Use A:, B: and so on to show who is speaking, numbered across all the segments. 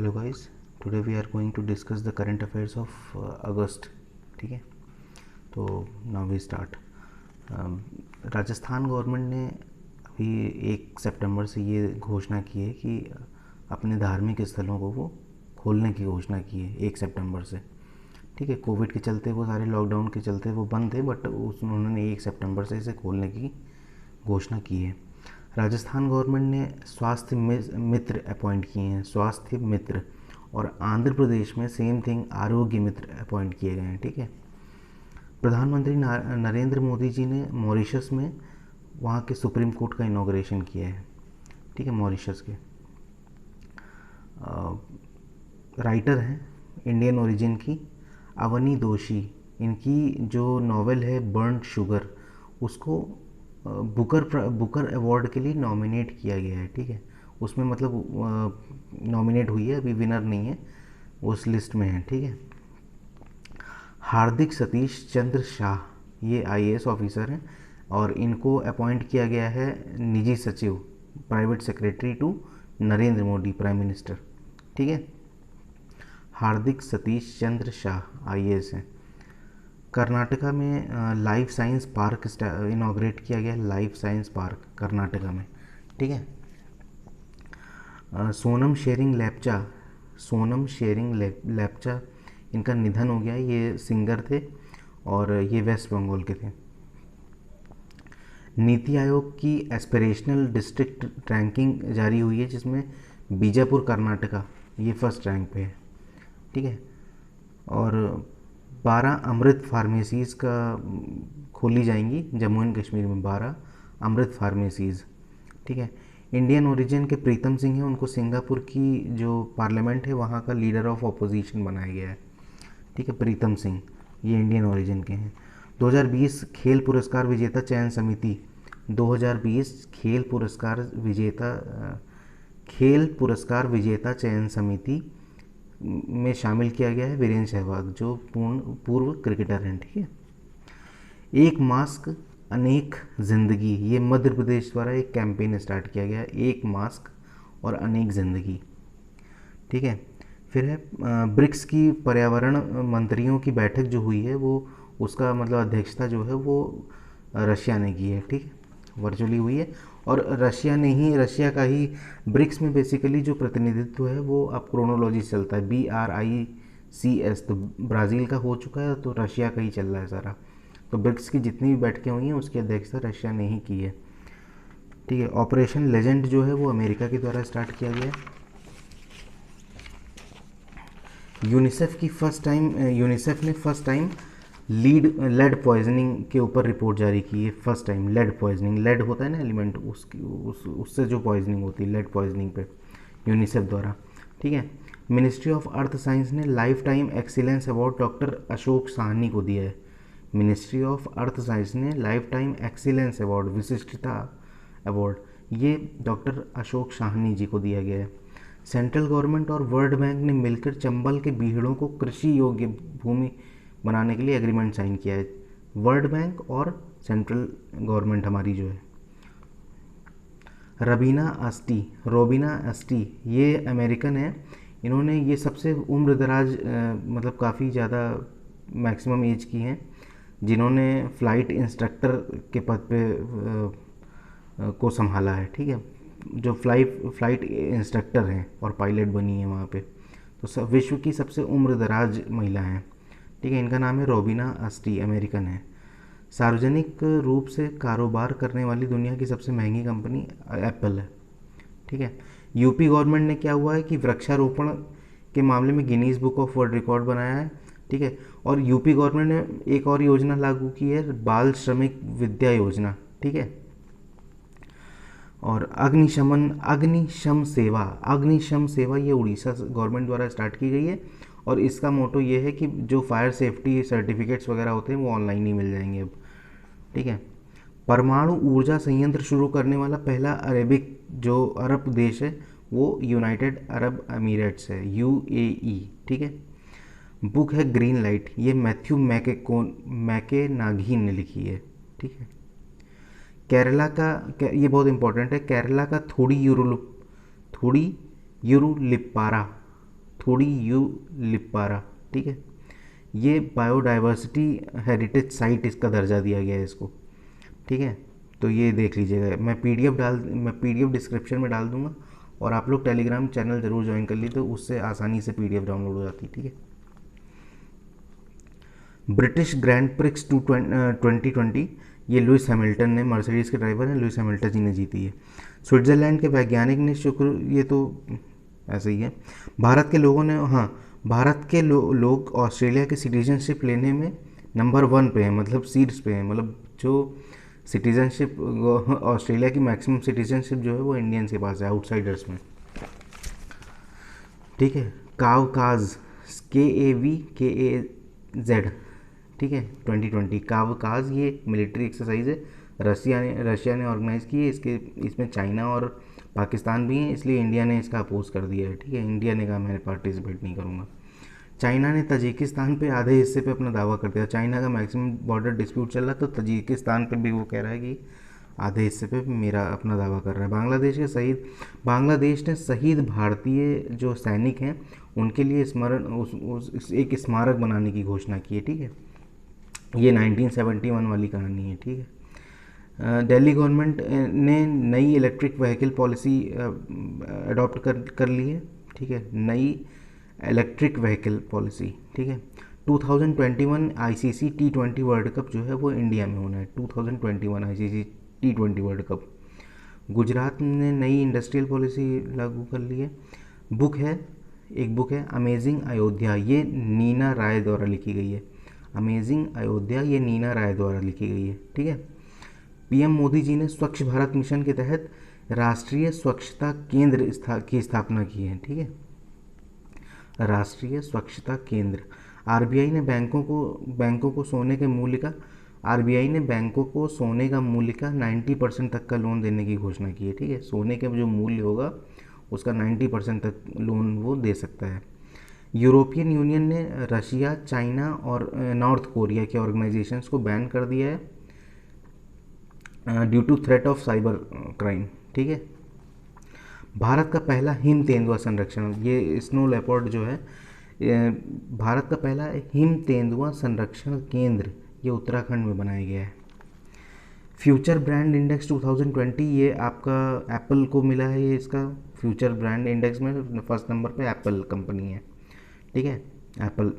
A: Hello guys, today we are going to discuss the current affairs of August. ठीक है, तो now we start. Rajasthan government ने अभी 1 सितंबर से ये घोषणा की है कि अपने धार्मिक स्थलों को वो खोलने की घोषणा की है 1 सितंबर से। ठीक है, कोविड के चलते वो सारे लॉकडाउन के चलते वो बंद थे, बट उन्होंने 1 सितंबर से इसे खोलने की घोषणा की है। राजस्थान गवर्नमेंट ने स्वास्थ्य मित्र अपॉइंट किए हैं, स्वास्थ्य मित्र, और आंध्र प्रदेश में सेम थिंग आरोग्य मित्र अपॉइंट किए गए हैं। ठीक है, प्रधानमंत्री नरेंद्र मोदी जी ने मॉरिशस में वहाँ के सुप्रीम कोर्ट का इनॉग्रेशन किया है। ठीक है, मॉरिशस के राइटर हैं इंडियन ओरिजिन की अवनी दोषी। इनकी जो नॉवेल है बर्न्ड शुगर, उसको बुकर अवार्ड के लिए नॉमिनेट किया गया है। ठीक है, उसमें मतलब नॉमिनेट हुई है, अभी विनर नहीं है, उस लिस्ट में है। ठीक है, हार्दिक सतीश चंद्र शाह ये आईएएस ऑफिसर हैं और इनको अपॉइंट किया गया है निजी सचिव, private secretary to Narendra Modi prime minister. ठीक है, हार्दिक सतीश चंद्र शाह आईएएस हैं। कर्नाटका में लाइफ साइंस पार्क इनॉग्रेट किया गया, लाइफ साइंस पार्क कर्नाटका में। ठीक है, सोनम शेरिंग लेप्चा इनका निधन हो गया। ये सिंगर थे और ये वेस्ट बंगाल के थे। नीति आयोग की एस्पिरेशनल डिस्ट्रिक्ट रैंकिंग जारी हुई है, जिसमें बीजापुर कर्नाटका ये फर्स्ट रैंक पे है। ठीक है, और 12 अमृत फार्मेसीज़ का खोली जाएंगी जम्मू एंड कश्मीर में, 12 अमृत फार्मेसीज़। ठीक है, इंडियन ओरिजिन के प्रीतम सिंह हैं, उनको सिंगापुर की जो पार्लियामेंट है वहाँ का लीडर ऑफ अपोजिशन बनाया गया है। ठीक है, प्रीतम सिंह ये इंडियन ओरिजिन के हैं। 2020 खेल पुरस्कार विजेता चयन समिति, 2020 खेल पुरस्कार विजेता चयन समिति में शामिल किया गया है वीरेंद्र सहवाग, जो पूर्व क्रिकेटर हैं। ठीक है, एक मास्क अनेक जिंदगी, ये मध्य प्रदेश द्वारा एक कैंपेन स्टार्ट किया गया है, एक मास्क और अनेक जिंदगी। ठीक है, फिर है ब्रिक्स की पर्यावरण मंत्रियों की बैठक जो हुई है वो उसका मतलब अध्यक्षता जो है वो रशिया ने की है। ठीक है, वर्चुअली हुई है और रशिया का ही ब्रिक्स में बेसिकली जो प्रतिनिधित्व है वो अब क्रोनोलॉजी से चलता है, BRICS। तो ब्राज़ील का हो चुका है, तो रशिया का ही चल रहा है सारा। तो ब्रिक्स की जितनी भी बैठकें हुई हैं उसकी अध्यक्षता रशिया ने ही की है। ठीक है, ऑपरेशन लेजेंड जो है वो अमेरिका के द्वारा स्टार्ट किया गया है। यूनिसेफ ने फर्स्ट टाइम लेड पॉइजनिंग के ऊपर रिपोर्ट जारी की है। First time lead poisoning, lead होता है ना एलिमेंट, उससे जो पॉइजनिंग होती है लेड पॉइजनिंग पे यूनिसेफ द्वारा। ठीक है, मिनिस्ट्री ऑफ अर्थ साइंस ने life time excellence award doctor Ashok Sahni को दिया है। मिनिस्ट्री ऑफ अर्थ साइंस ने लाइफ टाइम एक्सीलेंस अवार्ड, विशिष्टता अवार्ड, ये डॉक्टर अशोक साहनी जी को दिया गया है। सेंट्रल गवर्नमेंट और वर्ल्ड बैंक ने मिलकर चंबल के बीहड़ों को कृषि योग्य भूमि बनाने के लिए एग्रीमेंट साइन किया है। वर्ल्ड बैंक और सेंट्रल गवर्नमेंट हमारी जो है। रोबिना अस्टी ये अमेरिकन है। इन्होंने ये सबसे उम्र दराज मतलब काफ़ी ज़्यादा मैक्सिमम एज की हैं जिन्होंने फ़्लाइट इंस्ट्रक्टर के पद पे को संभाला है। ठीक है, जो फ़्लाइट इंस्ट्रक्टर हैं और पायलट बनी है वहाँ पे, तो विश्व की सबसे उम्र दराज महिला हैं। ठीक है, इनका नाम है रोबिना अस्टी, अमेरिकन है। सार्वजनिक रूप से कारोबार करने वाली दुनिया की सबसे महंगी कंपनी एप्पल है। ठीक है, यूपी गवर्नमेंट ने क्या हुआ है कि वृक्षारोपण के मामले में Guinness book of world record बनाया है। ठीक है, और यूपी गवर्नमेंट ने एक और योजना लागू की है, बाल श्रमिक विद्या योजना। ठीक है, और अग्निशम सेवा ये उड़ीसा गवर्नमेंट द्वारा स्टार्ट की गई है और इसका मोटो ये है कि जो फायर सेफ्टी सर्टिफिकेट्स वगैरह होते हैं वो ऑनलाइन ही मिल जाएंगे अब। ठीक है, परमाणु ऊर्जा संयंत्र शुरू करने वाला पहला जो अरब देश है वो यूनाइटेड अरब अमीरेट्स है, UAE। ठीक है, बुक है ग्रीन लाइट, ये मैथ्यू मैकेनाघी ने लिखी है। ठीक है, केरला का ये बहुत इंपॉर्टेंट है, केरला का थोड़ी यूरुलिपारा थोड़ी ठीक है। ये बायोडाइवर्सिटी हेरिटेज साइट इसका दर्जा दिया गया है इसको, ठीक है। तो ये देख लीजिएगा, मैं पीडीएफ डिस्क्रिप्शन में डाल दूंगा, और आप लोग टेलीग्राम चैनल ज़रूर ज्वाइन कर लीजिए, तो उससे आसानी से पीडीएफ डाउनलोड हो जाती है, ठीक है। ब्रिटिश ग्रैंड प्रिक्स 2020, ये लुइस हैमिल्टन ने, मर्सिडीज़ के ड्राइवर हैं लुइस हैमिल्टन जी ने जीती है। स्विट्ज़रलैंड के वैज्ञानिक ने शुक्र, ये तो ऐसे ही है। भारत के लोगों ने, हाँ, भारत के लोग ऑस्ट्रेलिया की सिटीजनशिप लेने में नंबर 1 पे हैं, मतलब सीट्स पे हैं, मतलब जो सिटीजनशिप ऑस्ट्रेलिया की मैक्सिमम सिटीजनशिप जो है वो इंडियंस के पास है, आउटसाइडर्स में, ठीक है। कावकाज, KAVKAZ, ठीक है, 2020 कावकाज, ये मिलिट्री एक्सरसाइज है, रशिया ने ऑर्गेनाइज़ की है। इसमें चाइना और पाकिस्तान भी हैं, इसलिए इंडिया ने इसका अपोज कर दिया है, ठीक है। इंडिया ने कहा मैं पार्टिसिपेट नहीं करूँगा। चाइना ने तजिकिस्तान पे आधे हिस्से पे अपना दावा कर दिया। चाइना का मैक्सिमम बॉर्डर डिस्प्यूट चल रहा, तो तजिकिस्तान पे भी वो कह रहा है कि आधे हिस्से पे मेरा अपना दावा कर रहा है। बांग्लादेश ने शहीद भारतीय जो सैनिक हैं उनके लिए एक स्मारक बनाने की घोषणा की है, ठीक है। ये 1971 वाली कहानी है, ठीक है। दिल्ली गवर्नमेंट ने नई इलेक्ट्रिक व्हीकल पॉलिसी अडॉप्ट कर ली है, ठीक है, नई इलेक्ट्रिक व्हीकल पॉलिसी, ठीक है। 2021 ICC T20 वर्ल्ड कप जो है वो इंडिया में होना है, 2021 ICC T20 world cup. Gujarat ने नई इंडस्ट्रियल पॉलिसी लागू कर ली है। एक बुक है अमेजिंग अयोध्या, ये नीना राय द्वारा लिखी गई है। अमेजिंग अयोध्या, ये नीना राय द्वारा लिखी गई है, ठीक है। पीएम मोदी जी ने स्वच्छ भारत मिशन के तहत राष्ट्रीय स्वच्छता केंद्र की स्थापना की है, ठीक है। राष्ट्रीय स्वच्छता केंद्र। आरबीआई ने बैंकों को सोने के मूल्य का 90% तक का लोन देने की घोषणा की है, ठीक है। सोने का जो मूल्य होगा उसका 90% तक लोन वो दे सकता है। यूरोपियन यूनियन ने रशिया, चाइना और नॉर्थ कोरिया के ऑर्गेनाइजेशंस को बैन कर दिया है due to threat of cyber crime, ठीक है। भारत का पहला हिम तेंदुआ संरक्षण, ये स्नो लेपर्ड जो है, भारत का पहला हिम तेंदुआ संरक्षण केंद्र ये उत्तराखंड में बनाया गया है। फ्यूचर ब्रांड इंडेक्स 2020, ये आपका एप्पल को मिला है, ये इसका फ्यूचर ब्रांड इंडेक्स में फर्स्ट नंबर पे एप्पल कंपनी है, ठीक है, एप्पल।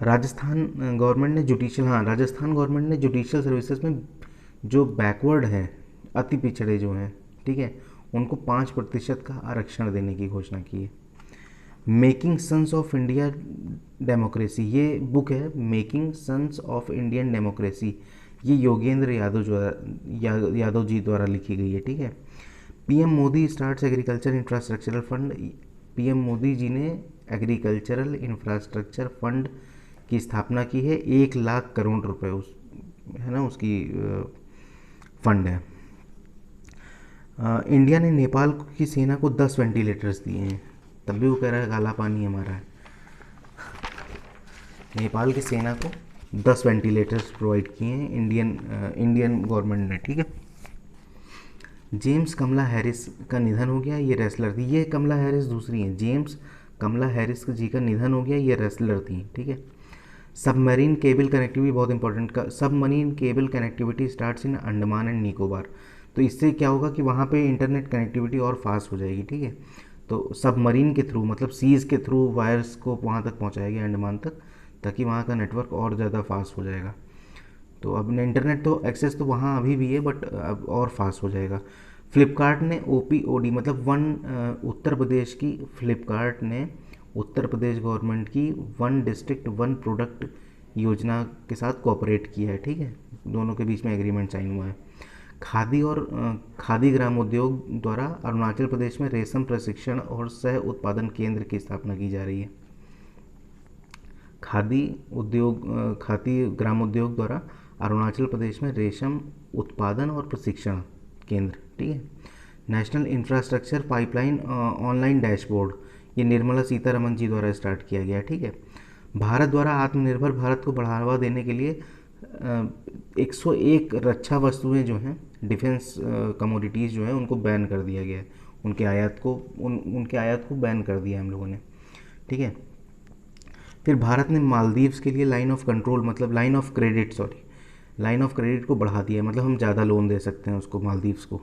A: राजस्थान गवर्नमेंट ने जुडिशियल सर्विसेज में जो बैकवर्ड है, अति पिछड़े जो हैं, ठीक है, उनको 5% का आरक्षण देने की घोषणा की है। Making sense of India democracy, ये बुक है making sense of Indian democracy, ये योगेंद्र यादव जी द्वारा लिखी गई है, ठीक है। PM Modi starts agriculture infrastructural fund, PM Modi ji ने एग्रीकल्चरल इंफ्रास्ट्रक्चर फंड की स्थापना की है। 1 लाख करोड़ रुपए उसकी फंड है। इंडिया ने नेपाल की सेना को 10 वेंटिलेटर्स दिए हैं, तब भी वो कह रहा है काला पानी हमारा है। नेपाल की सेना को 10 वेंटिलेटर्स प्रोवाइड किए हैं इंडियन गवर्नमेंट ने, ठीक है। जेम्स कमला हैरिस का निधन हो गया, ये रेसलर थी। ये कमला हैरिस दूसरी हैं, जेम्स कमला हैरिस जी का निधन हो गया, ये रेसलर थी, ठीक है। सबमरीन केबल कनेक्टिविटी बहुत इंपॉर्टेंट का, submarine cable connectivity starts in Andaman and Nicobar. तो इससे क्या होगा कि वहाँ पे इंटरनेट कनेक्टिविटी और फास्ट हो जाएगी, ठीक है। तो सबमरीन के थ्रू, मतलब सीज़ के थ्रू वायर्स को वहाँ तक पहुँचाएगी, अंडमान तक, ताकि वहाँ का नेटवर्क और ज़्यादा फास्ट हो जाएगा। तो अब इंटरनेट तो एक्सेस तो वहाँ अभी भी है, बट अब और फास्ट हो जाएगा। फ्लिपकार्ट ने OPOD, मतलब फ्लिपकार्ट ने उत्तर प्रदेश गवर्नमेंट की 1 डिस्ट्रिक्ट 1 प्रोडक्ट योजना के साथ कोऑपरेट किया है, ठीक है। दोनों के बीच में एग्रीमेंट साइन हुआ है। खादी ग्राम उद्योग द्वारा अरुणाचल प्रदेश में रेशम प्रशिक्षण और सह उत्पादन केंद्र की स्थापना की जा रही है। खादी ग्राम उद्योग द्वारा अरुणाचल प्रदेश में रेशम उत्पादन और प्रशिक्षण केंद्र, ठीक है। National infrastructure pipeline online dashboard, ये निर्मला सीतारमन जी द्वारा स्टार्ट किया गया, ठीक है। भारत द्वारा आत्मनिर्भर भारत को बढ़ावा देने के लिए 101 रक्षा वस्तुएं जो हैं, डिफेंस कमोडिटीज़ जो हैं, उनको बैन कर दिया गया है। उनके आयात को बैन कर दिया हम लोगों ने, ठीक है। फिर भारत ने मालदीव्स के लिए लाइन ऑफ कंट्रोल, मतलब लाइन ऑफ क्रेडिट को बढ़ा दिया, मतलब हम ज़्यादा लोन दे सकते हैं उसको, मालदीव्स को,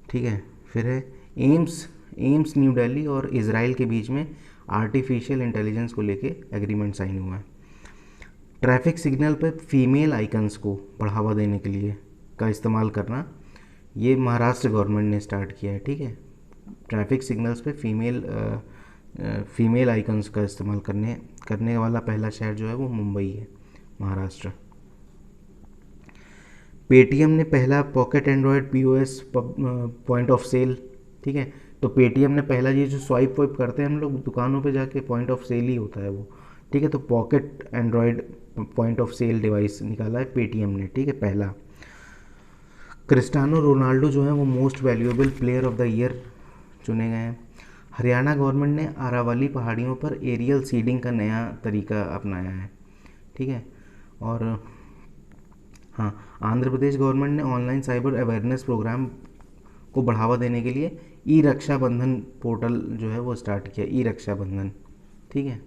A: ठीक है। फिर है एम्स न्यू दिल्ली और इसराइल के बीच में आर्टिफिशियल इंटेलिजेंस को लेके एग्रीमेंट साइन हुआ है। ट्रैफिक सिग्नल पे फीमेल आइकन्स को बढ़ावा देने के लिए का इस्तेमाल करना, ये महाराष्ट्र गवर्नमेंट ने स्टार्ट किया है, ठीक है। ट्रैफिक सिग्नल्स पे फीमेल आइकन्स का इस्तेमाल करने वाला पहला शहर जो है वो मुंबई है, महाराष्ट्र। पेटीएम ने पहला pocket Android POS point of sale, ठीक है। तो पेटीएम ने पहला, ये जो स्वाइप वाइप करते हैं हम लोग दुकानों पे जाके, पॉइंट ऑफ सेल ही होता है वो, ठीक है। तो pocket Android point of sale device निकाला है पेटीएम ने, ठीक है, पहला। क्रिस्टियानो रोनाल्डो जो है वो most valuable player of the year चुने गए हैं। हरियाणा गवर्नमेंट ने अरावली पहाड़ियों पर एरियल सीडिंग का नया तरीका अपनाया है, ठीक है। और हाँ, आंध्र प्रदेश गवर्नमेंट ने ऑनलाइन साइबर अवेयरनेस प्रोग्राम को बढ़ावा देने के लिए ई रक्षा बंधन पोर्टल जो है वो स्टार्ट किया, ई रक्षा बंधन, ठीक है।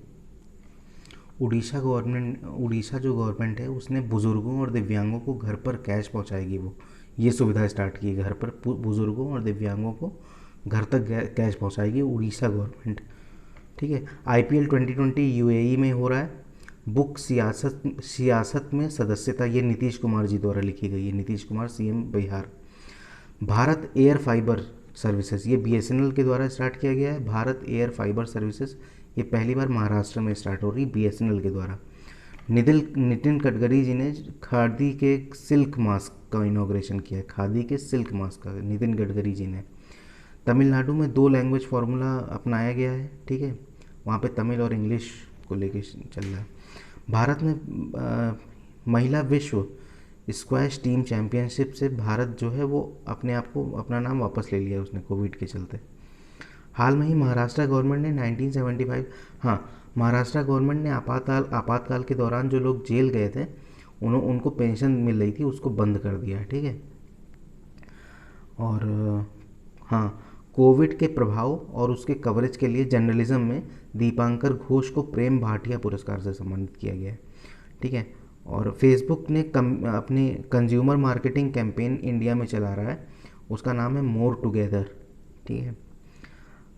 A: उड़ीसा जो गवर्नमेंट है उसने बुज़ुर्गों और दिव्यांगों को घर पर कैश पहुंचाएगी, वो ये सुविधा स्टार्ट की, घर पर बुज़ुर्गों और दिव्यांगों को घर तक कैश पहुंचाएगी उड़ीसा गवर्नमेंट, ठीक है। आईपीएल 2020 यूएई में हो रहा है। बुक सियासत में सदस्यता, ये नीतीश कुमार जी द्वारा लिखी गई है, Nitish Kumar CM Bihar. Bharat air fibre services, ये बीएसएनएल के द्वारा स्टार्ट किया गया है। भारत एयर फाइबर सर्विसेज ये पहली बार महाराष्ट्र में स्टार्ट हो रही, बीएसएनएल के द्वारा। नितिन गडकरी जी ने खादी के सिल्क मास्क का इनॉग्रेशन किया है, खादी के सिल्क मास्क का नितिन गडकरी जी ने। तमिलनाडु में 2 लैंग्वेज फार्मूला अपनाया गया है, ठीक है, वहाँ पे तमिल और इंग्लिश को लेके चल रहा है। भारत में महिला विश्व स्क्वैश टीम चैंपियनशिप से भारत जो है वो अपना नाम वापस ले लिया उसने, कोविड के चलते। हाल में ही महाराष्ट्र गवर्नमेंट ने 1975, हाँ, महाराष्ट्र गवर्नमेंट ने आपातकाल के दौरान जो लोग जेल गए थे उनको पेंशन मिल रही थी, उसको बंद कर दिया, ठीक है। और हाँ, कोविड के प्रभाव और उसके कवरेज के लिए जर्नलिज्म में दीपांकर घोष को प्रेम भाटिया पुरस्कार से सम्मानित किया गया है, ठीक है। और फेसबुक ने अपने कंज्यूमर मार्केटिंग कैंपेन इंडिया में चला रहा है, उसका नाम है मोर टुगेदर, ठीक है।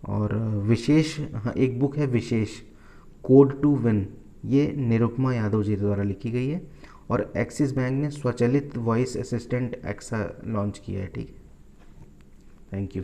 A: और एक बुक है विशेष, कोड टू विन, ये निरुपमा यादव जी द्वारा लिखी गई है। और एक्सिस बैंक ने स्वचालित वॉइस असिस्टेंट एक्सा लॉन्च किया है, ठीक है। Thank you.